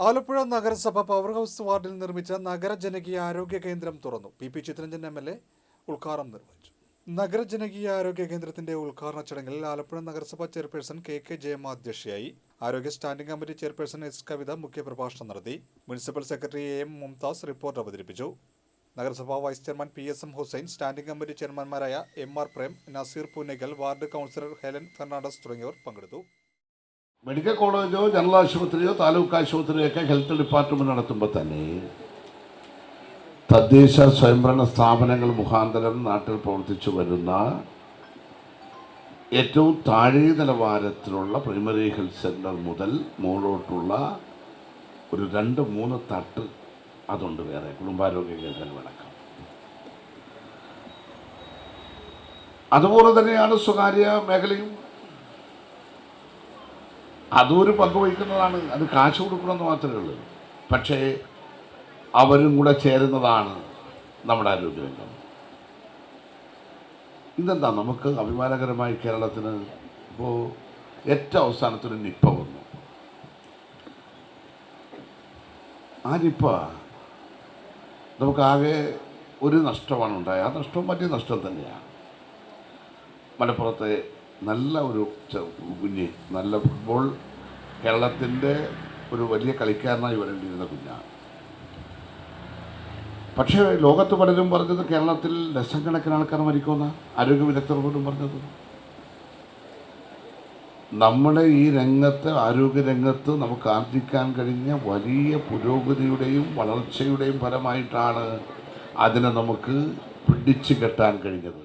ആലപ്പുഴ നഗരസഭ power house വാർഡിൽ നിർമ്മിച്ച നഗര ജനകീയ ആരോഗ്യ കേന്ദ്രം തുറന്നു. പി ചിത്രരഞ്ജൻ MLA ഉദ്ഘാടനം നിർവഹിച്ചു. നഗര ജനകീയ ആരോഗ്യ കേന്ദ്രത്തിന്റെ ഉദ്ഘാടന ചടങ്ങിൽ ആലപ്പുഴ നഗരസഭ ചെയർപേഴ്സൺ KK ജയമ്മ അധ്യക്ഷയായി. ആരോഗ്യ standing committee chairperson S Kavitha മുഖ്യപ്രഭാഷണം നടത്തി. Municipal secretary AM Mumtaz report അവതരിപ്പിച്ചു. നഗരസഭാ vice chairman PSM Hussain, standing committee ചെയർമാൻമാരായ MR Prem, Nazeer Punnakkal, ward councillor Helen Fernandez തുടങ്ങിയവർ പങ്കെടുത്തു. മെഡിക്കൽ കോളേജോ ജനറൽ ആശുപത്രിയോ താലൂക്ക് ആശുപത്രിയോ ഒക്കെ ഹെൽത്ത് ഡിപ്പാർട്ട്മെൻറ്റ് നടത്തുമ്പോൾ തന്നെ തദ്ദേശ സ്വയംഭരണ സ്ഥാപനങ്ങൾ മുഖാന്തരം നാട്ടിൽ പ്രവർത്തിച്ചു വരുന്ന ഏറ്റവും താഴെ നിലവാരത്തിലുള്ള പ്രൈമറി ഹെൽത്ത് സെൻ്റർ മുതൽ മുകളിലോട്ടുള്ള ഒരു 2-3 തട്ട് അതുണ്ട് വേറെ കുടുംബാരോഗ്യ കേന്ദ്രങ്ങളടക്കം. അതുപോലെ തന്നെയാണ് സ്വകാര്യ മേഖലയും. അതൊരു പങ്കുവയ്ക്കുന്നതാണ്. അത് കാശ് കൊടുക്കണമെന്ന് മാത്രമേ ഉള്ളൂ. പക്ഷേ അവരും കൂടെ ചേരുന്നതാണ് നമ്മുടെ ആരോഗ്യരംഗം. ഇതെന്താ നമുക്ക് അഭിമാനകരമായി കേരളത്തിന് ഇപ്പോൾ ഏറ്റവും അവസാനത്തൊരു നിപ്പ വന്നു. ആ നിപ്പ നമുക്കാകെ ഒരു നഷ്ടമാണ് ഉണ്ടായത്. ആ നഷ്ടം വലിയ നഷ്ടം തന്നെയാണ്. മലപ്പുറത്തെ നല്ല ഒരു കുഞ്ഞ്, നല്ല ഫുട്ബോൾ കേരളത്തിൻ്റെ ഒരു വലിയ കളിക്കാരനായി വരേണ്ടിയിരുന്ന കുഞ്ഞാണ്. പക്ഷേ ലോകത്ത് പലരും പറഞ്ഞത് കേരളത്തിൽ ലക്ഷക്കണക്കിന് ആൾക്കാർ മരിക്കുമെന്ന ആരോഗ്യ വിദഗ്ധർ പോലും പറഞ്ഞത്. നമ്മുടെ ഈ രംഗത്ത്, ആരോഗ്യരംഗത്ത് നമുക്ക് ആർജിക്കാൻ കഴിഞ്ഞ വലിയ പുരോഗതിയുടെയും വളർച്ചയുടെയും ഫലമായിട്ടാണ് അതിനെ നമുക്ക് പിടിച്ചു കെട്ടാൻ കഴിഞ്ഞത്.